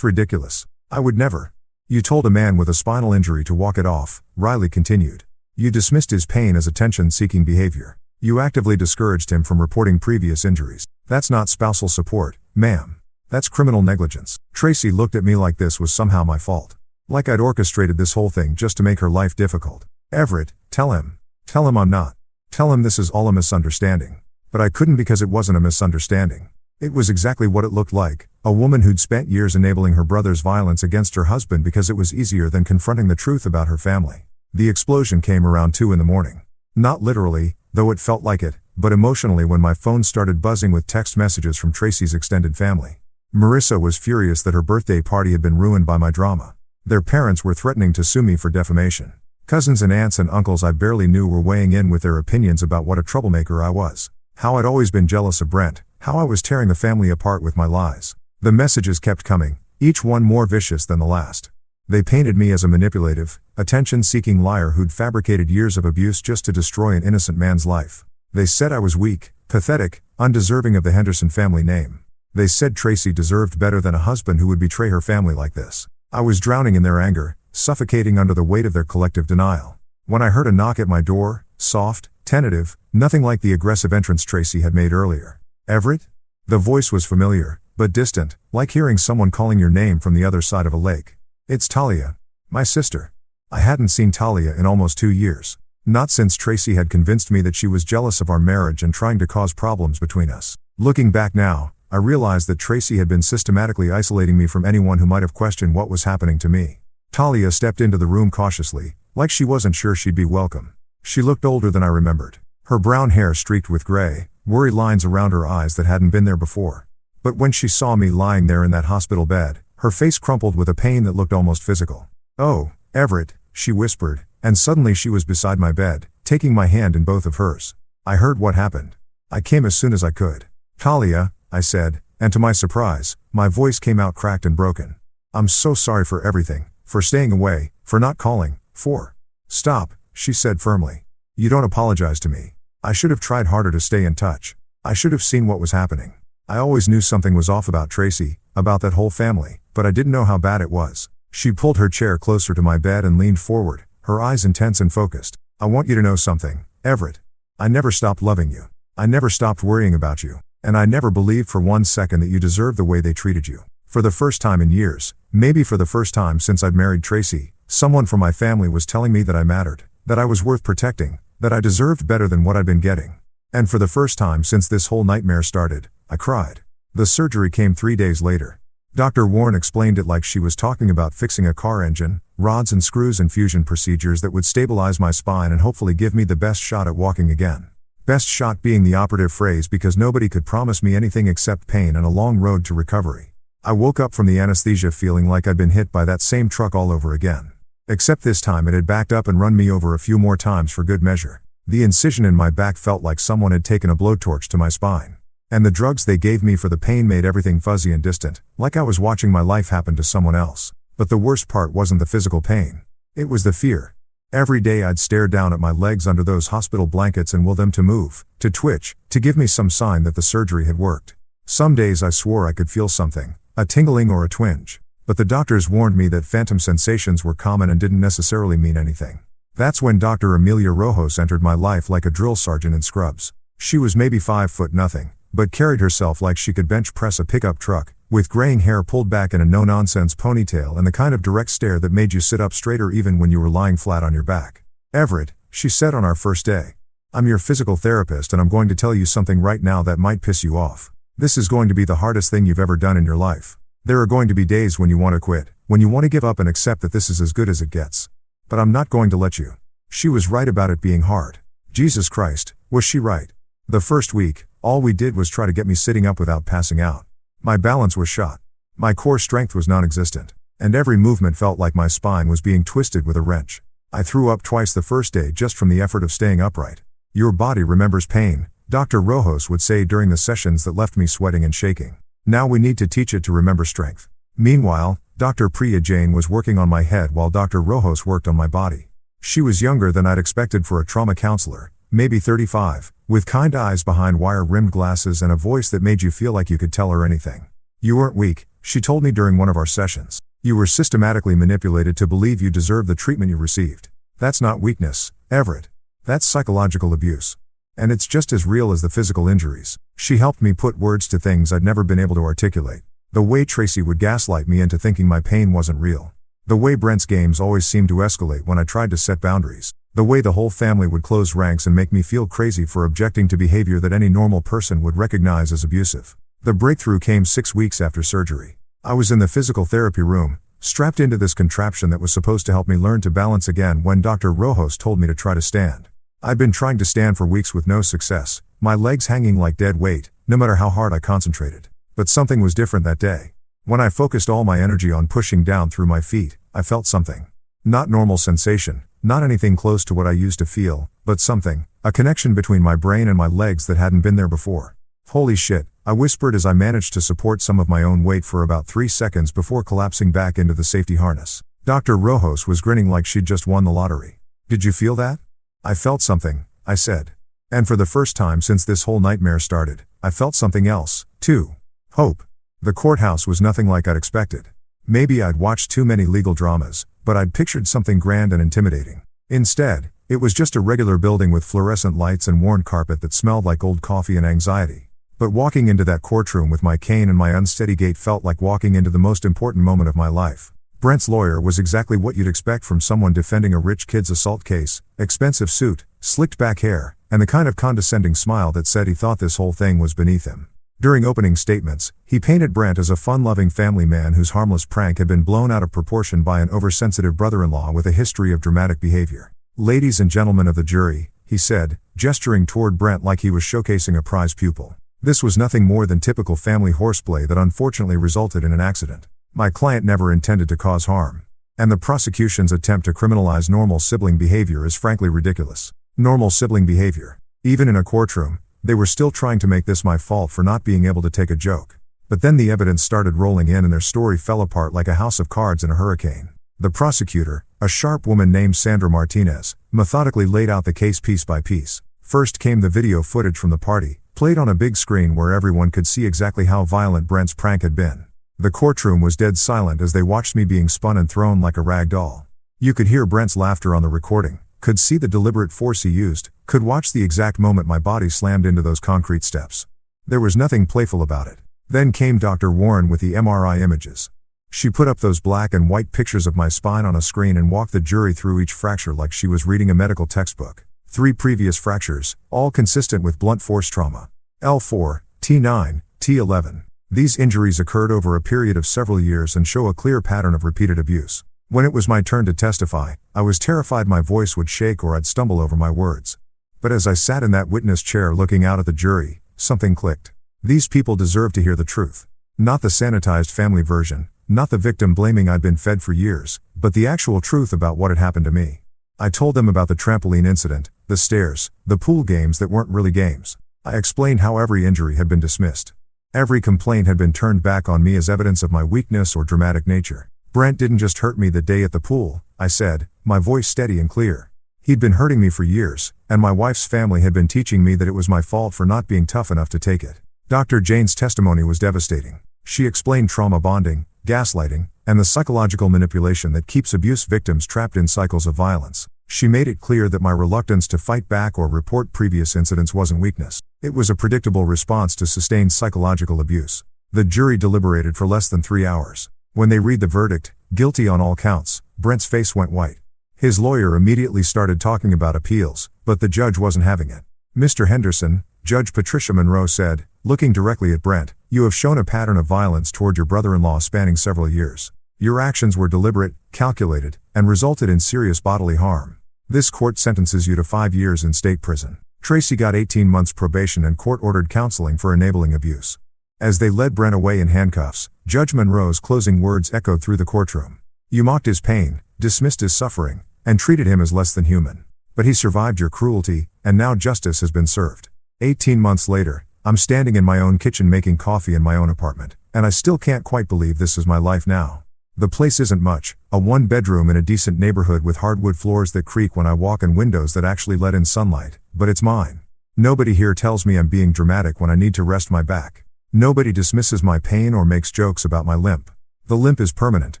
ridiculous. I would never. You told a man with a spinal injury to walk it off, Riley continued. You dismissed his pain as attention-seeking behavior. You actively discouraged him from reporting previous injuries. That's not spousal support, ma'am. That's criminal negligence. Tracy looked at me like this was somehow my fault. Like I'd orchestrated this whole thing just to make her life difficult. Everett, tell him. Tell him I'm not. Tell him this is all a misunderstanding. But I couldn't because it wasn't a misunderstanding. It was exactly what it looked like, a woman who'd spent years enabling her brother's violence against her husband because it was easier than confronting the truth about her family. The explosion came around 2 a.m. Not literally, though it felt like it, but emotionally when my phone started buzzing with text messages from Tracy's extended family. Marissa was furious that her birthday party had been ruined by my drama. Their parents were threatening to sue me for defamation. Cousins and aunts and uncles I barely knew were weighing in with their opinions about what a troublemaker I was. How I'd always been jealous of Brent, how I was tearing the family apart with my lies. The messages kept coming, each one more vicious than the last. They painted me as a manipulative, attention-seeking liar who'd fabricated years of abuse just to destroy an innocent man's life. They said I was weak, pathetic, undeserving of the Henderson family name. They said Tracy deserved better than a husband who would betray her family like this. I was drowning in their anger, suffocating under the weight of their collective denial. When I heard a knock at my door, soft, tentative, nothing like the aggressive entrance Tracy had made earlier. Everett? The voice was familiar, but distant, like hearing someone calling your name from the other side of a lake. It's Talia. My sister. I hadn't seen Talia in almost 2 years. Not since Tracy had convinced me that she was jealous of our marriage and trying to cause problems between us. Looking back now, I realized that Tracy had been systematically isolating me from anyone who might have questioned what was happening to me. Talia stepped into the room cautiously, like she wasn't sure she'd be welcome. She looked older than I remembered. Her brown hair streaked with gray, worried lines around her eyes that hadn't been there before. But when she saw me lying there in that hospital bed, her face crumpled with a pain that looked almost physical. "Oh, Everett," she whispered, and suddenly she was beside my bed, taking my hand in both of hers. I heard what happened. I came as soon as I could. "Talia," I said, and to my surprise, my voice came out cracked and broken. "I'm so sorry for everything, for staying away, for not calling, for..." "Stop," she said firmly. "You don't apologize to me. I should have tried harder to stay in touch. I should have seen what was happening. I always knew something was off about Tracy, about that whole family, but I didn't know how bad it was." She pulled her chair closer to my bed and leaned forward, her eyes intense and focused. "I want you to know something, Everett. I never stopped loving you. I never stopped worrying about you. And I never believed for 1 second that you deserved the way they treated you. For the first time in years, maybe for the first time since I'd married Tracy, someone from my family was telling me that I mattered, that I was worth protecting, that I deserved better than what I'd been getting. And for the first time since this whole nightmare started, I cried. The surgery came 3 days later. Dr. Warren explained it like she was talking about fixing a car engine, rods and screws and fusion procedures that would stabilize my spine and hopefully give me the best shot at walking again. Best shot being the operative phrase because nobody could promise me anything except pain and a long road to recovery. I woke up from the anesthesia feeling like I'd been hit by that same truck all over again. Except this time it had backed up and run me over a few more times for good measure. The incision in my back felt like someone had taken a blowtorch to my spine. And the drugs they gave me for the pain made everything fuzzy and distant, like I was watching my life happen to someone else. But the worst part wasn't the physical pain. It was the fear. Every day I'd stare down at my legs under those hospital blankets and will them to move, to twitch, to give me some sign that the surgery had worked. Some days I swore I could feel something, a tingling or a twinge. But the doctors warned me that phantom sensations were common and didn't necessarily mean anything. That's when Dr. Amelia Rojos entered my life like a drill sergeant in scrubs. She was maybe 5'0", but carried herself like she could bench press a pickup truck, with graying hair pulled back in a no-nonsense ponytail and the kind of direct stare that made you sit up straighter even when you were lying flat on your back. "Everett," she said on our first day, "I'm your physical therapist and I'm going to tell you something right now that might piss you off. This is going to be the hardest thing you've ever done in your life. There are going to be days when you want to quit, when you want to give up and accept that this is as good as it gets. But I'm not going to let you." She was right about it being hard. Jesus Christ, was she right? The first week, all we did was try to get me sitting up without passing out. My balance was shot. My core strength was non-existent. And every movement felt like my spine was being twisted with a wrench. I threw up twice the first day just from the effort of staying upright. "Your body remembers pain," Dr. Rojos would say during the sessions that left me sweating and shaking. "Now we need to teach it to remember strength." Meanwhile, Dr. Priya Jain was working on my head while Dr. Rojos worked on my body. She was younger than I'd expected for a trauma counselor, maybe 35, with kind eyes behind wire-rimmed glasses and a voice that made you feel like you could tell her anything. "You weren't weak," she told me during one of our sessions. "You were systematically manipulated to believe you deserved the treatment you received. That's not weakness, Everett. That's psychological abuse. And it's just as real as the physical injuries." She helped me put words to things I'd never been able to articulate. The way Tracy would gaslight me into thinking my pain wasn't real. The way Brent's games always seemed to escalate when I tried to set boundaries. The way the whole family would close ranks and make me feel crazy for objecting to behavior that any normal person would recognize as abusive. The breakthrough came 6 weeks after surgery. I was in the physical therapy room, strapped into this contraption that was supposed to help me learn to balance again when Dr. Rojos told me to try to stand. I'd been trying to stand for weeks with no success, my legs hanging like dead weight, no matter how hard I concentrated. But something was different that day. When I focused all my energy on pushing down through my feet, I felt something. Not normal sensation, not anything close to what I used to feel, but something, a connection between my brain and my legs that hadn't been there before. "Holy shit," I whispered as I managed to support some of my own weight for about 3 seconds before collapsing back into the safety harness. Dr. Rojos was grinning like she'd just won the lottery. "Did you feel that?" "I felt something," I said. And for the first time since this whole nightmare started, I felt something else, too. Hope. The courthouse was nothing like I'd expected. Maybe I'd watched too many legal dramas, but I'd pictured something grand and intimidating. Instead, it was just a regular building with fluorescent lights and worn carpet that smelled like old coffee and anxiety. But walking into that courtroom with my cane and my unsteady gait felt like walking into the most important moment of my life. Brent's lawyer was exactly what you'd expect from someone defending a rich kid's assault case: expensive suit, slicked back hair, and the kind of condescending smile that said he thought this whole thing was beneath him. During opening statements, he painted Brent as a fun-loving family man whose harmless prank had been blown out of proportion by an oversensitive brother-in-law with a history of dramatic behavior. "Ladies and gentlemen of the jury," he said, gesturing toward Brent like he was showcasing a prize pupil. "This was nothing more than typical family horseplay that unfortunately resulted in an accident. My client never intended to cause harm. And the prosecution's attempt to criminalize normal sibling behavior is frankly ridiculous. Normal sibling behavior. Even in a courtroom, they were still trying to make this my fault for not being able to take a joke. But then the evidence started rolling in and their story fell apart like a house of cards in a hurricane. The prosecutor, a sharp woman named Sandra Martinez, methodically laid out the case piece by piece. First came the video footage from the party, played on a big screen where everyone could see exactly how violent Brent's prank had been. The courtroom was dead silent as they watched me being spun and thrown like a rag doll. You could hear Brent's laughter on the recording, could see the deliberate force he used, Could watch the exact moment my body slammed into those concrete steps. There was nothing playful about it. Then came Dr. Warren with the MRI images. She put up those black and white pictures of my spine on a screen and walked the jury through each fracture like she was reading a medical textbook. 3 previous fractures, all consistent with blunt force trauma. L4, T9, T11. These injuries occurred over a period of several years and show a clear pattern of repeated abuse. When it was my turn to testify, I was terrified my voice would shake or I'd stumble over my words. But as I sat in that witness chair looking out at the jury, something clicked. These people deserve to hear the truth. Not the sanitized family version, not the victim blaming I'd been fed for years, but the actual truth about what had happened to me. I told them about the trampoline incident, the stairs, the pool games that weren't really games. I explained how every injury had been dismissed. Every complaint had been turned back on me as evidence of my weakness or dramatic nature. Brent didn't just hurt me the day at the pool, I said, my voice steady and clear. He'd been hurting me for years, and my wife's family had been teaching me that it was my fault for not being tough enough to take it. Dr. Jane's testimony was devastating. She explained trauma bonding, gaslighting, and the psychological manipulation that keeps abuse victims trapped in cycles of violence. She made it clear that my reluctance to fight back or report previous incidents wasn't weakness. It was a predictable response to sustained psychological abuse. The jury deliberated for less than 3 hours. When they read the verdict, guilty on all counts, Brent's face went white. His lawyer immediately started talking about appeals, but the judge wasn't having it. Mr. Henderson, Judge Patricia Monroe said, looking directly at Brent, you have shown a pattern of violence toward your brother-in-law spanning several years. Your actions were deliberate, calculated, and resulted in serious bodily harm. This court sentences you to 5 years in state prison. Tracy got 18 months probation and court-ordered counseling for enabling abuse. As they led Brent away in handcuffs, Judge Monroe's closing words echoed through the courtroom. You mocked his pain, dismissed his suffering, and treated him as less than human. But he survived your cruelty, and now justice has been served. 18 months later, I'm standing in my own kitchen making coffee in my own apartment, and I still can't quite believe this is my life now. The place isn't much, a 1-bedroom in a decent neighborhood with hardwood floors that creak when I walk and windows that actually let in sunlight, but it's mine. Nobody here tells me I'm being dramatic when I need to rest my back. Nobody dismisses my pain or makes jokes about my limp. The limp is permanent,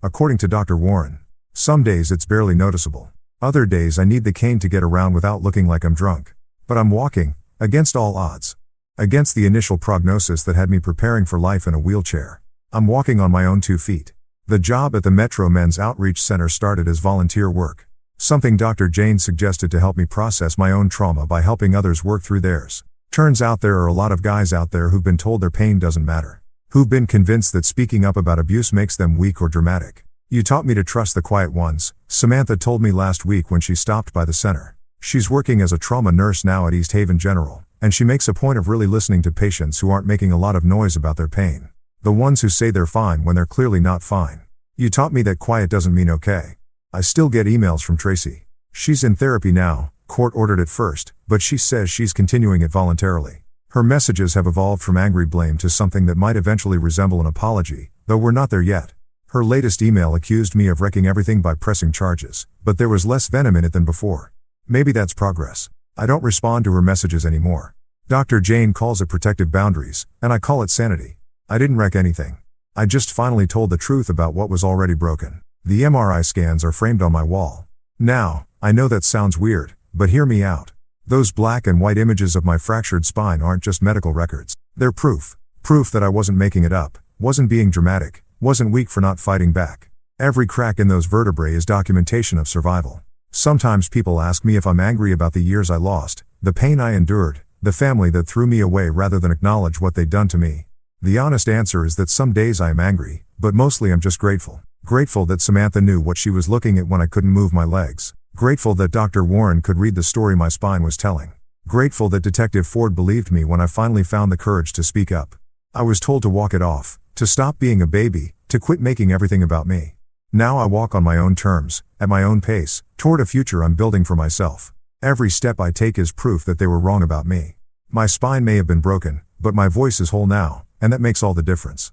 according to Dr. Warren. Some days it's barely noticeable. Other days I need the cane to get around without looking like I'm drunk. But I'm walking, against all odds. Against the initial prognosis that had me preparing for life in a wheelchair. I'm walking on my own 2 feet. The job at the Metro Men's Outreach Center started as volunteer work. Something Dr. Jane suggested to help me process my own trauma by helping others work through theirs. Turns out there are a lot of guys out there who've been told their pain doesn't matter. Who've been convinced that speaking up about abuse makes them weak or dramatic. You taught me to trust the quiet ones, Samantha told me last week when she stopped by the center. She's working as a trauma nurse now at East Haven General, and she makes a point of really listening to patients who aren't making a lot of noise about their pain. The ones who say they're fine when they're clearly not fine. You taught me that quiet doesn't mean okay. I still get emails from Tracy. She's in therapy now, court ordered at first, but she says she's continuing it voluntarily. Her messages have evolved from angry blame to something that might eventually resemble an apology, though we're not there yet. Her latest email accused me of wrecking everything by pressing charges, but there was less venom in it than before. Maybe that's progress. I don't respond to her messages anymore. Dr. Jane calls it protective boundaries, and I call it sanity. I didn't wreck anything. I just finally told the truth about what was already broken. The MRI scans are framed on my wall. Now, I know that sounds weird, but hear me out. Those black and white images of my fractured spine aren't just medical records. They're proof. Proof that I wasn't making it up, wasn't being dramatic, wasn't weak for not fighting back. Every crack in those vertebrae is documentation of survival. Sometimes people ask me if I'm angry about the years I lost, the pain I endured, the family that threw me away rather than acknowledge what they'd done to me. The honest answer is that some days I am angry, but mostly I'm just grateful. Grateful that Samantha knew what she was looking at when I couldn't move my legs. Grateful that Dr. Warren could read the story my spine was telling. Grateful that Detective Ford believed me when I finally found the courage to speak up. I was told to walk it off, to stop being a baby, to quit making everything about me. Now I walk on my own terms, at my own pace, toward a future I'm building for myself. Every step I take is proof that they were wrong about me. My spine may have been broken, but my voice is whole now, and that makes all the difference.